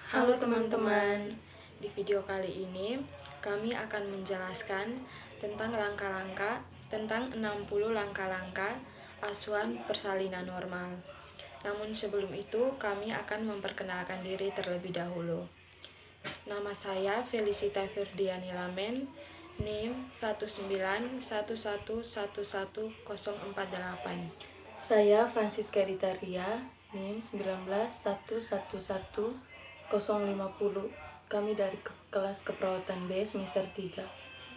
Halo teman-teman, di video kali ini kami akan menjelaskan tentang 60 langkah-langkah asuhan persalinan normal. Namun sebelum itu kami akan memperkenalkan diri terlebih dahulu. Nama saya Felicita Firdiani Lamen, NIM 191111048. Saya Francisca Ritaria, NIM 191111050. Kami dari kelas keperawatan B semester 3.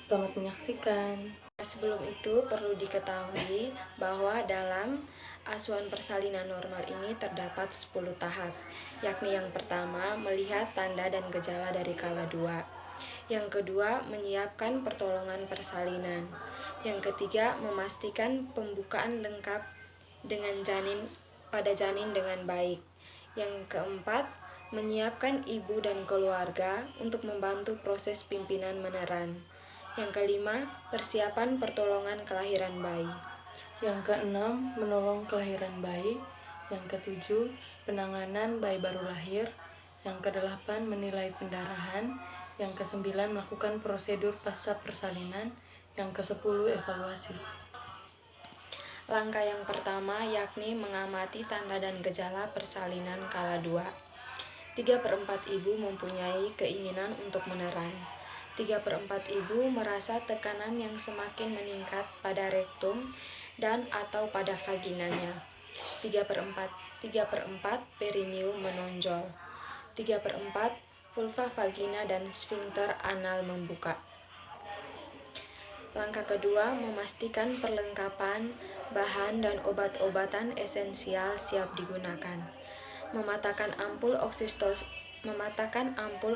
Selamat menyaksikan. Sebelum itu perlu diketahui bahwa dalam asuhan persalinan normal ini terdapat 10 tahap, yakni yang pertama melihat tanda dan gejala dari kala 2. Yang kedua menyiapkan pertolongan persalinan. Yang ketiga memastikan pembukaan lengkap dengan pada janin dengan baik. Yang keempat menyiapkan ibu dan keluarga untuk membantu proses pimpinan meneran. Yang kelima, persiapan pertolongan kelahiran bayi. Yang keenam, menolong kelahiran bayi. Yang ketujuh, penanganan bayi baru lahir. Yang kedelapan, menilai pendarahan. Yang kesembilan, melakukan prosedur pasca persalinan. Yang kesepuluh, evaluasi. Langkah yang pertama yakni mengamati tanda dan gejala persalinan kala 2. 3/4 ibu mempunyai keinginan untuk meneran. 3/4 ibu merasa tekanan yang semakin meningkat pada rektum dan atau pada vaginanya. 3/4 perineum menonjol. 3/4 vulva vagina dan sphincter anal membuka. Langkah kedua, memastikan perlengkapan bahan dan obat-obatan esensial siap digunakan. Mematakan ampul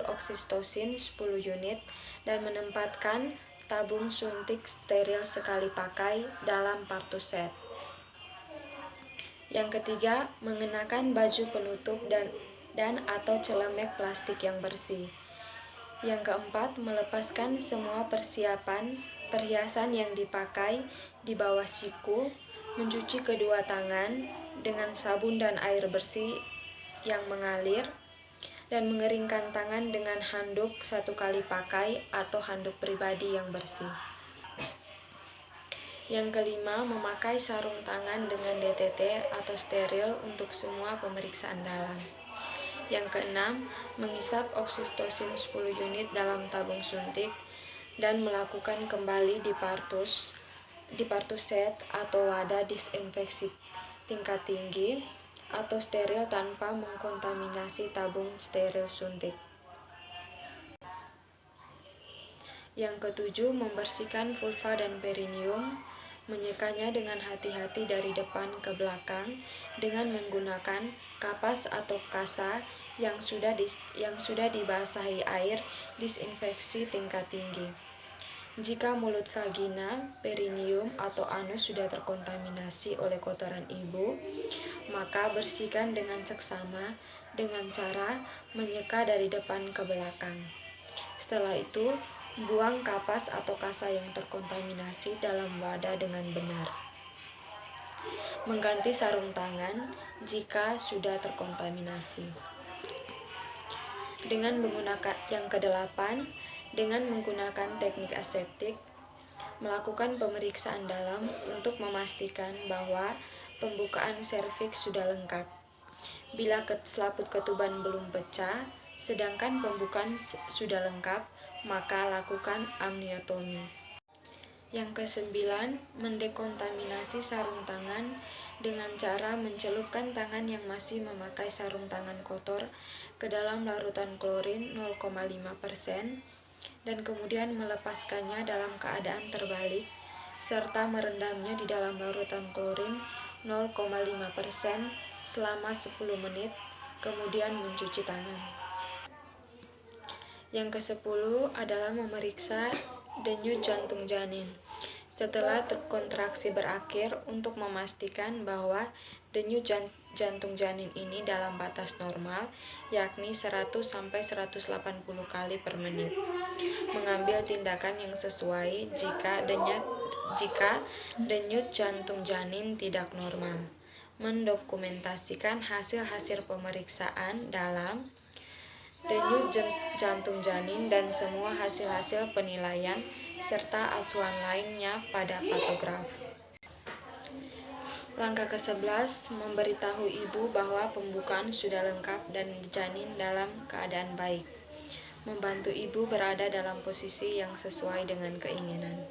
oksitosin 10 unit dan menempatkan tabung suntik steril sekali pakai dalam partuset. Yang ketiga, mengenakan baju penutup dan atau celemek plastik yang bersih. Yang keempat, melepaskan semua perhiasan yang dipakai di bawah siku, mencuci kedua tangan dengan sabun dan air bersih yang mengalir, dan mengeringkan tangan dengan handuk 1 kali pakai atau handuk pribadi yang bersih. Yang kelima, memakai sarung tangan dengan DTT atau steril untuk semua pemeriksaan dalam. Yang keenam, mengisap oksitosin 10 unit dalam tabung suntik dan melakukan kembali di partuset atau wadah disinfeksi tingkat tinggi atau steril tanpa mengkontaminasi tabung steril suntik. Yang ketujuh, membersihkan vulva dan perineum, menyekanya dengan hati-hati dari depan ke belakang dengan menggunakan kapas atau kasa yang sudah dibasahi air disinfeksi tingkat tinggi. Jika mulut vagina, perineum, atau anus sudah terkontaminasi oleh kotoran ibu, maka bersihkan dengan seksama dengan cara menyeka dari depan ke belakang. Setelah itu, buang kapas atau kasa yang terkontaminasi dalam wadah dengan benar. Mengganti sarung tangan jika sudah terkontaminasi. Yang kedelapan, dengan menggunakan teknik aseptik, melakukan pemeriksaan dalam untuk memastikan bahwa pembukaan serviks sudah lengkap. Bila selaput ketuban belum pecah, sedangkan pembukaan sudah lengkap, maka lakukan amniotomi. Yang kesembilan, mendekontaminasi sarung tangan dengan cara mencelupkan tangan yang masih memakai sarung tangan kotor ke dalam larutan klorin 0,5% dan kemudian melepaskannya dalam keadaan terbalik serta merendamnya di dalam larutan klorin 0,5% selama 10 menit, kemudian mencuci tangan. Yang ke-10 adalah memeriksa denyut jantung janin setelah kontraksi berakhir untuk memastikan bahwa denyut jantung janin ini dalam batas normal, yakni 100-180 kali per menit. Mengambil tindakan yang sesuai jika denyut jantung janin tidak normal. Mendokumentasikan hasil-hasil pemeriksaan dalam denyut jantung janin, dan semua hasil-hasil penilaian serta asuhan lainnya pada patograf. Langkah ke-11, memberitahu ibu bahwa pembukaan sudah lengkap dan janin dalam keadaan baik. Membantu ibu berada dalam posisi yang sesuai dengan keinginan.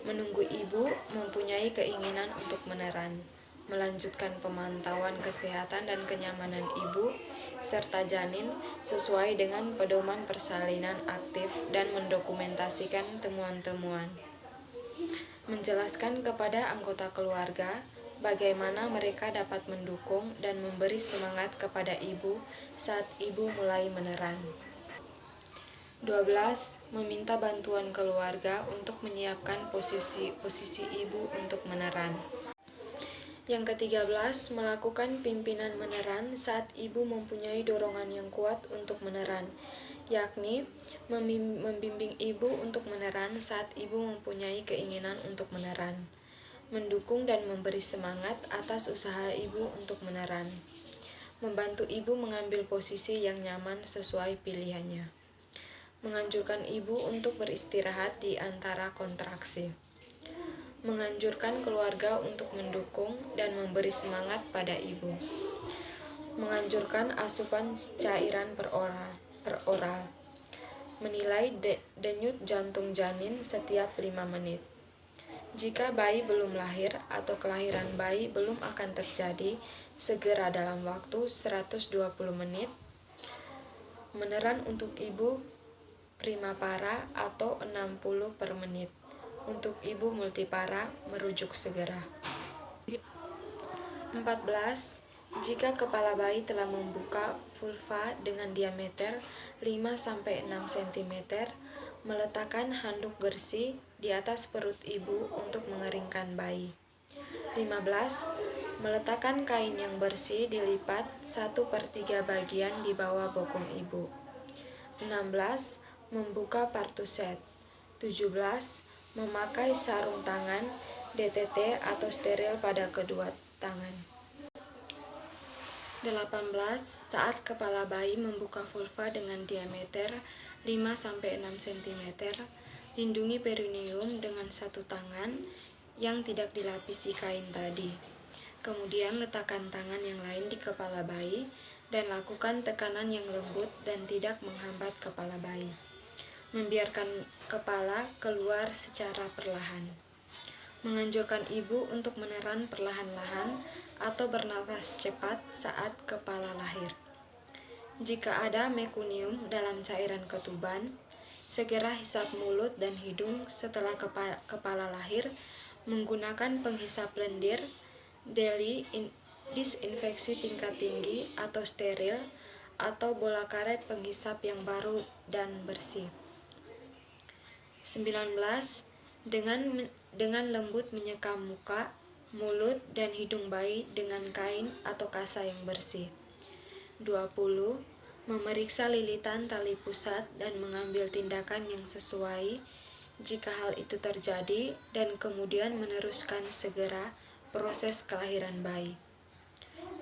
Menunggu ibu mempunyai keinginan untuk meneran. Melanjutkan pemantauan kesehatan dan kenyamanan ibu serta janin sesuai dengan pedoman persalinan aktif dan mendokumentasikan temuan-temuan. Menjelaskan kepada anggota keluarga bagaimana mereka dapat mendukung dan memberi semangat kepada ibu saat ibu mulai meneran. 12. Meminta bantuan keluarga untuk menyiapkan posisi ibu untuk meneran. Yang ke-13, melakukan pimpinan meneran saat ibu mempunyai dorongan yang kuat untuk meneran, yakni membimbing ibu untuk meneran saat ibu mempunyai keinginan untuk meneran, mendukung dan memberi semangat atas usaha ibu untuk meneran, membantu ibu mengambil posisi yang nyaman sesuai pilihannya, menganjurkan ibu untuk beristirahat di antara kontraksi, menganjurkan keluarga untuk mendukung dan memberi semangat pada ibu, menganjurkan asupan cairan per oral, menilai denyut jantung janin setiap 5 menit. Jika bayi belum lahir atau kelahiran bayi belum akan terjadi segera dalam waktu 120 menit, meneran untuk ibu primapara atau 60 per menit. Untuk ibu multipara, merujuk segera. 14. Jika kepala bayi telah membuka vulva dengan diameter 5-6 cm, meletakkan handuk bersih di atas perut ibu untuk mengeringkan bayi. 15. Meletakkan kain yang bersih dilipat 1/3 bagian di bawah bokong ibu. 16. Membuka partuset. 17. Memakai sarung tangan, DTT atau steril pada kedua tangan. 18. Saat kepala bayi membuka vulva dengan diameter 5-6 cm, lindungi perineum dengan satu tangan yang tidak dilapisi kain tadi. Kemudian letakkan tangan yang lain di kepala bayi dan lakukan tekanan yang lembut dan tidak menghambat kepala bayi. Membiarkan kepala keluar secara perlahan. Menganjurkan ibu untuk meneran perlahan-lahan atau bernafas cepat saat kepala lahir. Jika ada mekonium dalam cairan ketuban, segera hisap mulut dan hidung setelah kepala lahir menggunakan penghisap lendir, disinfeksi tingkat tinggi atau steril, atau bola karet penghisap yang baru dan bersih. 19. Dengan lembut menyekam muka, mulut, dan hidung bayi dengan kain atau kasa yang bersih. 20. Memeriksa lilitan tali pusat dan mengambil tindakan yang sesuai jika hal itu terjadi, dan kemudian meneruskan segera proses kelahiran bayi.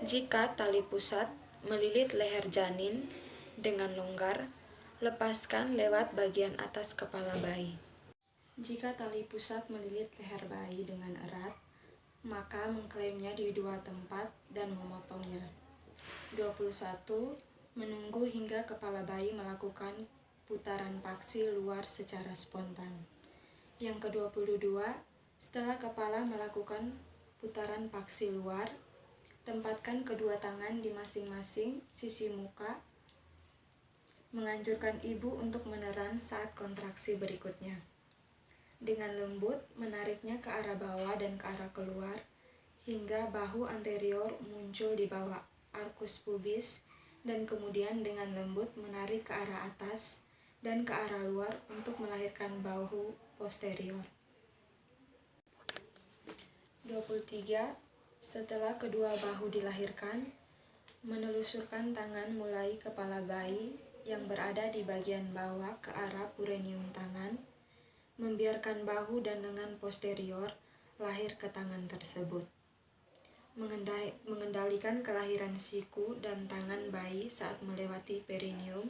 Jika tali pusat melilit leher janin dengan longgar, lepaskan lewat bagian atas kepala bayi. Jika tali pusat melilit leher bayi dengan erat, maka mengklaimnya di dua tempat dan memotongnya. 21. Menunggu hingga kepala bayi melakukan putaran paksi luar secara spontan. Yang ke-22, setelah kepala melakukan putaran paksi luar, tempatkan kedua tangan di masing-masing sisi muka. Menganjurkan ibu untuk meneran saat kontraksi berikutnya. Dengan lembut menariknya ke arah bawah dan ke arah keluar hingga bahu anterior muncul di bawah arkus pubis, dan kemudian dengan lembut menarik ke arah atas dan ke arah luar untuk melahirkan bahu posterior. 23. Setelah kedua bahu dilahirkan, menelusurkan tangan mulai kepala bayi yang berada di bagian bawah ke arah perineum tangan, membiarkan bahu dan lengan posterior lahir ke tangan tersebut. mengendalikan kelahiran siku dan tangan bayi saat melewati perineum.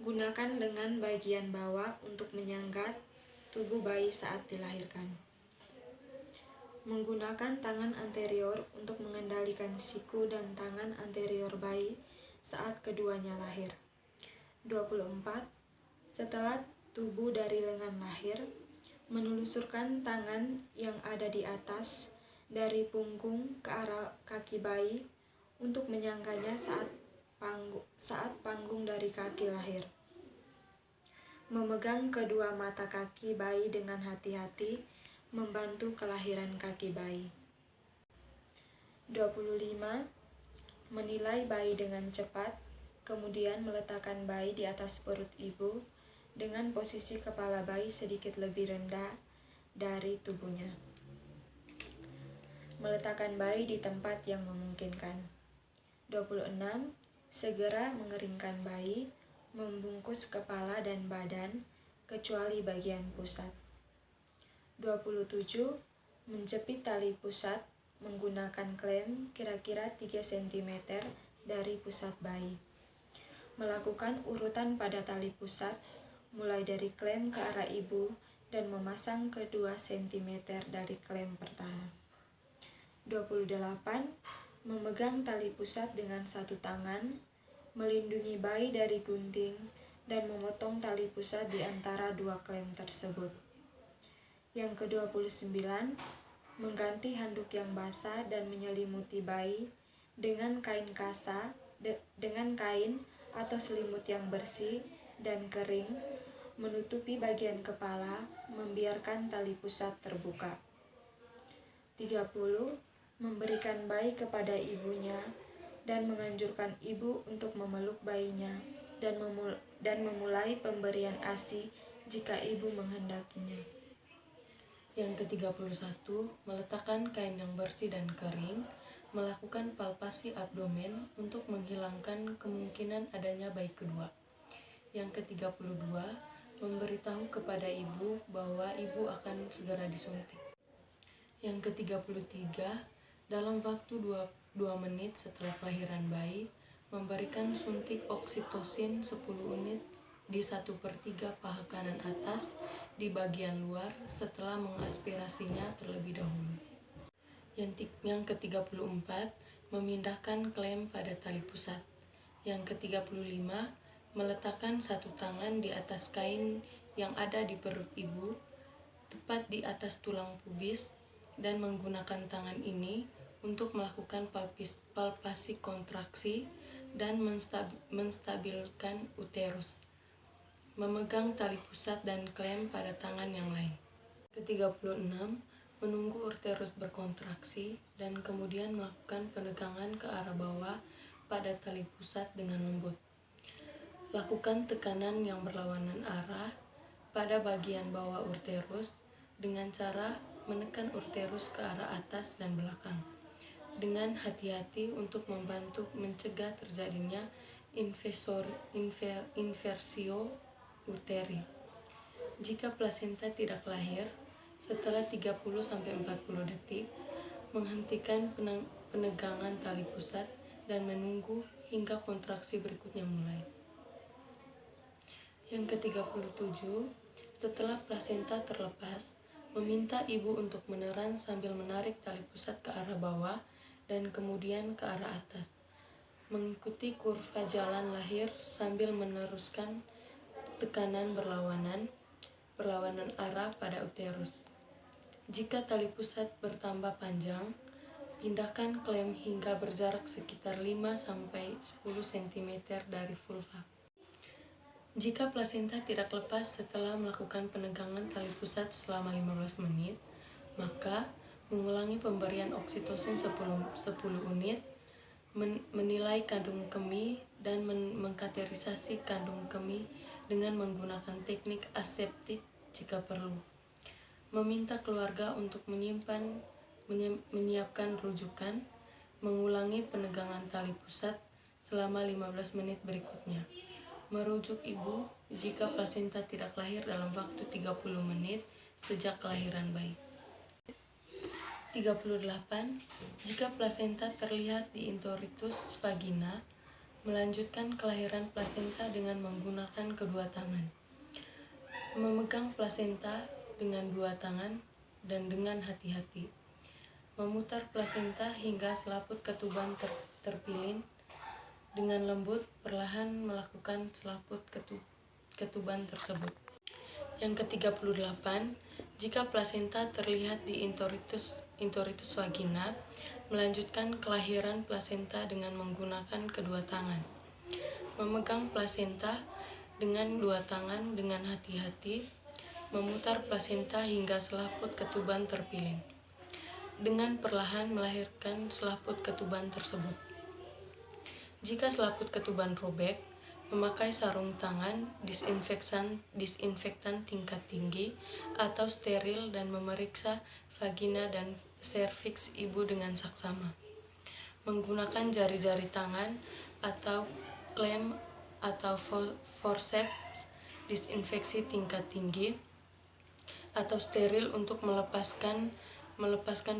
Gunakan lengan bagian bawah untuk menyangga tubuh bayi saat dilahirkan. Menggunakan tangan anterior untuk mengendalikan siku dan tangan anterior bayi saat keduanya lahir. 24. Setelah tubuh dari lengan lahir, menelusurkan tangan yang ada di atas dari punggung ke arah kaki bayi untuk menyangganya saat panggung dari kaki lahir. Memegang kedua mata kaki bayi dengan hati-hati membantu kelahiran kaki bayi. 25. Menilai bayi dengan cepat, kemudian meletakkan bayi di atas perut ibu dengan posisi kepala bayi sedikit lebih rendah dari tubuhnya. Meletakkan bayi di tempat yang memungkinkan. 26. Segera mengeringkan bayi, membungkus kepala dan badan, kecuali bagian pusat. 27. Menjepit tali pusat menggunakan klem kira-kira 3 cm dari pusat bayi. Melakukan urutan pada tali pusat, mulai dari klem ke arah ibu dan memasang ke 2 cm dari klem pertama. 28. Memegang tali pusat dengan satu tangan, melindungi bayi dari gunting, dan memotong tali pusat di antara 2 klem tersebut. Yang ke-29, mengganti handuk yang basah dan menyelimuti bayi dengan kain atau selimut yang bersih dan kering, menutupi bagian kepala, membiarkan tali pusat terbuka. 30. Memberikan bayi kepada ibunya dan menganjurkan ibu untuk memeluk bayinya dan memulai pemberian ASI jika ibu menghendakinya. Yang ke-31, meletakkan kain yang bersih dan kering, melakukan palpasi abdomen untuk menghilangkan kemungkinan adanya bayi kedua. Yang ke-32, memberitahu kepada ibu bahwa ibu akan segera disuntik. Yang ke-33, dalam waktu 2 menit setelah kelahiran bayi, memberikan suntik oksitosin 10 unit di 1/3 paha kanan atas di bagian luar setelah mengaspirasinya terlebih dahulu. Yang ke-34, memindahkan klem pada tali pusat. Yang ke-35, meletakkan satu tangan di atas kain yang ada di perut ibu, tepat di atas tulang pubis, dan menggunakan tangan ini untuk melakukan palpasi kontraksi dan menstabilkan uterus. Memegang tali pusat dan klem pada tangan yang lain. Ke-36, menunggu uterus berkontraksi dan kemudian melakukan penegangan ke arah bawah pada tali pusat dengan lembut. Lakukan tekanan yang berlawanan arah pada bagian bawah uterus dengan cara menekan uterus ke arah atas dan belakang dengan hati-hati untuk membantu mencegah terjadinya inversio uteri. Jika plasenta tidak lahir setelah 30-40 detik, menghentikan penegangan tali pusat dan menunggu hingga kontraksi berikutnya mulai. Yang ke-37, setelah plasenta terlepas, meminta ibu untuk meneran sambil menarik tali pusat ke arah bawah dan kemudian ke arah atas. Mengikuti kurva jalan lahir sambil meneruskan tekanan berlawanan arah pada uterus. Jika tali pusat bertambah panjang, pindahkan klem hingga berjarak sekitar 5-10 cm dari vulva. Jika plasenta tidak lepas setelah melakukan penegangan tali pusat selama 15 menit, maka mengulangi pemberian oksitosin 10 unit, menilai kandung kemih dan mengkateterisasi kandung kemih dengan menggunakan teknik aseptik jika perlu. Meminta keluarga untuk menyiapkan rujukan, mengulangi penegangan tali pusat selama 15 menit berikutnya. Merujuk ibu jika plasenta tidak lahir dalam waktu 30 menit sejak kelahiran bayi. 38. Jika plasenta terlihat di introitus vagina, melanjutkan kelahiran plasenta dengan menggunakan kedua tangan. Memegang plasenta dengan dua tangan dan dengan hati-hati. Memutar plasenta hingga selaput ketuban terpilin. Dengan lembut, perlahan melakukan selaput ketuban tersebut. Yang ke-38, jika plasenta terlihat di introitus vagina, melanjutkan kelahiran plasenta dengan menggunakan kedua tangan. Memegang plasenta dengan dua tangan dengan hati-hati, memutar plasenta hingga selaput ketuban terpilin. Dengan perlahan melahirkan selaput ketuban tersebut. Jika selaput ketuban robek, memakai sarung tangan, disinfektan tingkat tinggi atau steril dan memeriksa vagina dan serviks ibu dengan saksama. Menggunakan jari-jari tangan atau klem atau forceps disinfeksi tingkat tinggi atau steril untuk melepaskan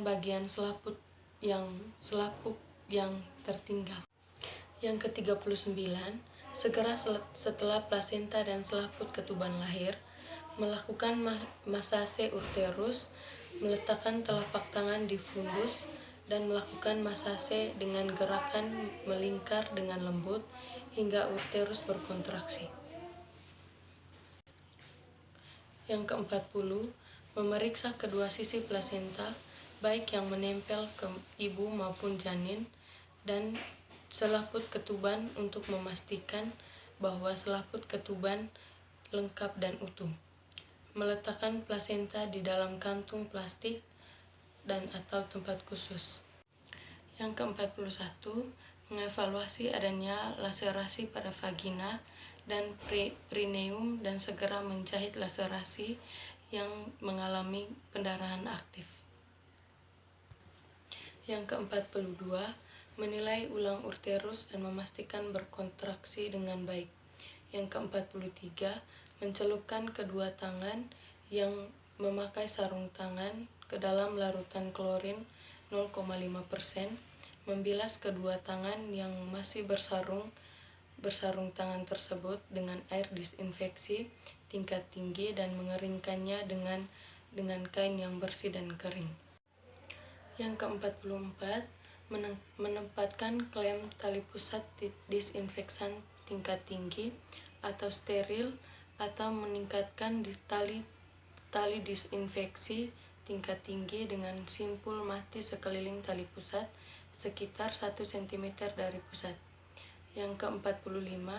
bagian selaput yang tertinggal. Yang ke-39, segera setelah plasenta dan selaput ketuban lahir, melakukan masase uterus, meletakkan telapak tangan di fundus, dan melakukan masase dengan gerakan melingkar dengan lembut hingga uterus berkontraksi. Yang ke-40, memeriksa kedua sisi plasenta, baik yang menempel ke ibu maupun janin, dan selaput ketuban untuk memastikan bahwa selaput ketuban lengkap dan utuh. Meletakkan plasenta di dalam kantung plastik dan atau tempat khusus. Yang ke-41, mengevaluasi adanya laserasi pada vagina dan perineum dan segera menjahit laserasi yang mengalami pendarahan aktif. Yang ke-42, menilai ulang uterus dan memastikan berkontraksi dengan baik. Yang ke-43, mencelupkan kedua tangan yang memakai sarung tangan ke dalam larutan klorin 0,5%, membilas kedua tangan yang masih bersarung tangan tersebut dengan air disinfeksi tingkat tinggi dan mengeringkannya dengan kain yang bersih dan kering. Yang ke-44, menempatkan klem tali pusat disinfektan tingkat tinggi atau steril atau meningkatkan tali disinfeksi tingkat tinggi dengan simpul mati sekeliling tali pusat sekitar 1 cm dari pusat. Yang ke-45,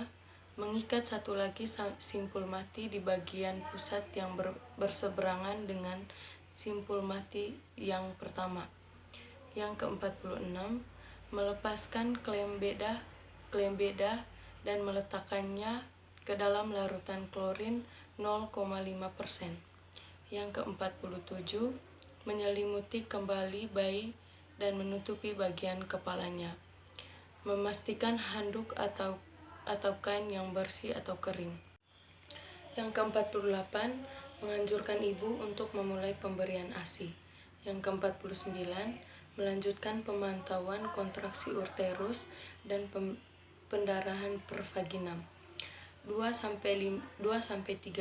mengikat satu lagi simpul mati di bagian pusat yang berseberangan dengan simpul mati yang pertama. Yang ke-46, melepaskan klem beda dan meletakkannya ke dalam larutan klorin 0,5%. Yang ke-47, menyelimuti kembali bayi dan menutupi bagian kepalanya. Memastikan handuk atau kain yang bersih atau kering. Yang ke-48, menganjurkan ibu untuk memulai pemberian ASI. Yang ke-49, melanjutkan pemantauan kontraksi uterus dan pendarahan per vaginam 2-3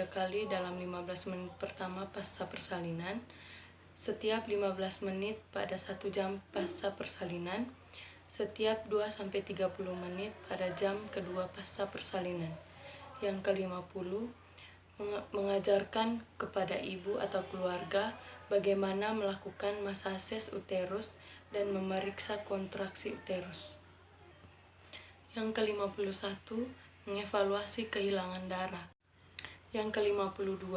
kali dalam 15 menit pertama pasca persalinan, setiap 15 menit pada 1 jam pasca persalinan, setiap 2-30 menit pada jam kedua pasca persalinan. Yang ke-50, mengajarkan kepada ibu atau keluarga bagaimana melakukan masase uterus dan memeriksa kontraksi uterus. Yang ke-51, mengevaluasi kehilangan darah. Yang ke-52,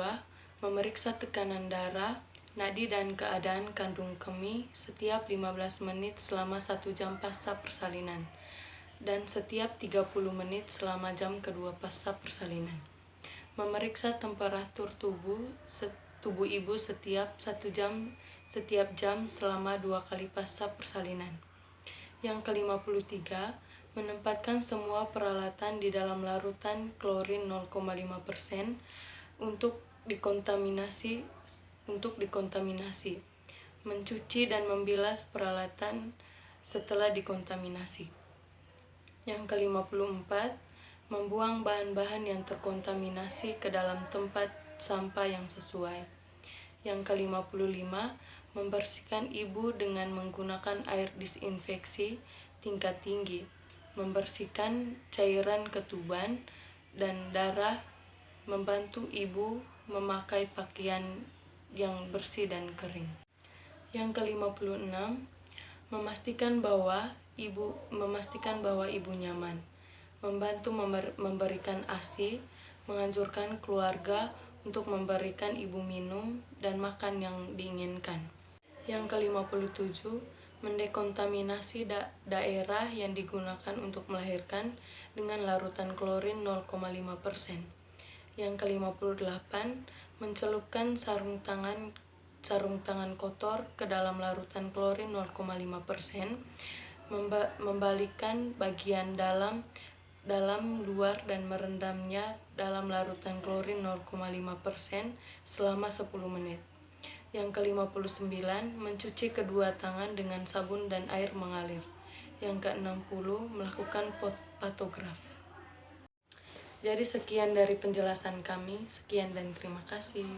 memeriksa tekanan darah, nadi dan keadaan kandung kemih setiap 15 menit selama 1 jam pasca persalinan dan setiap 30 menit selama jam kedua pasca persalinan. Memeriksa temperatur tubuh ibu setiap jam selama 2 kali pasca persalinan. Yang ke-53, menempatkan semua peralatan di dalam larutan klorin 0,5% untuk dikontaminasi. mencuci dan membilas peralatan setelah dikontaminasi. Yang ke-54, membuang bahan-bahan yang terkontaminasi ke dalam tempat sampah yang sesuai. Yang ke-55, membersihkan ibu dengan menggunakan air disinfeksi tingkat tinggi, membersihkan cairan ketuban dan darah, membantu ibu memakai pakaian yang bersih dan kering. Yang ke-56, memastikan bahwa ibu nyaman, membantu memberikan ASI, menganjurkan keluarga untuk memberikan ibu minum dan makan yang diinginkan. Yang ke-57, mendekontaminasi daerah yang digunakan untuk melahirkan dengan larutan klorin 0,5%. Yang ke-58, mencelupkan sarung tangan kotor ke dalam larutan klorin 0,5%, membalikan bagian dalam luar dan merendamnya dalam larutan klorin 0,5% selama 10 menit. Yang ke-59, mencuci kedua tangan dengan sabun dan air mengalir. Yang ke-60, melakukan patograf. Jadi sekian dari penjelasan kami. Sekian dan terima kasih.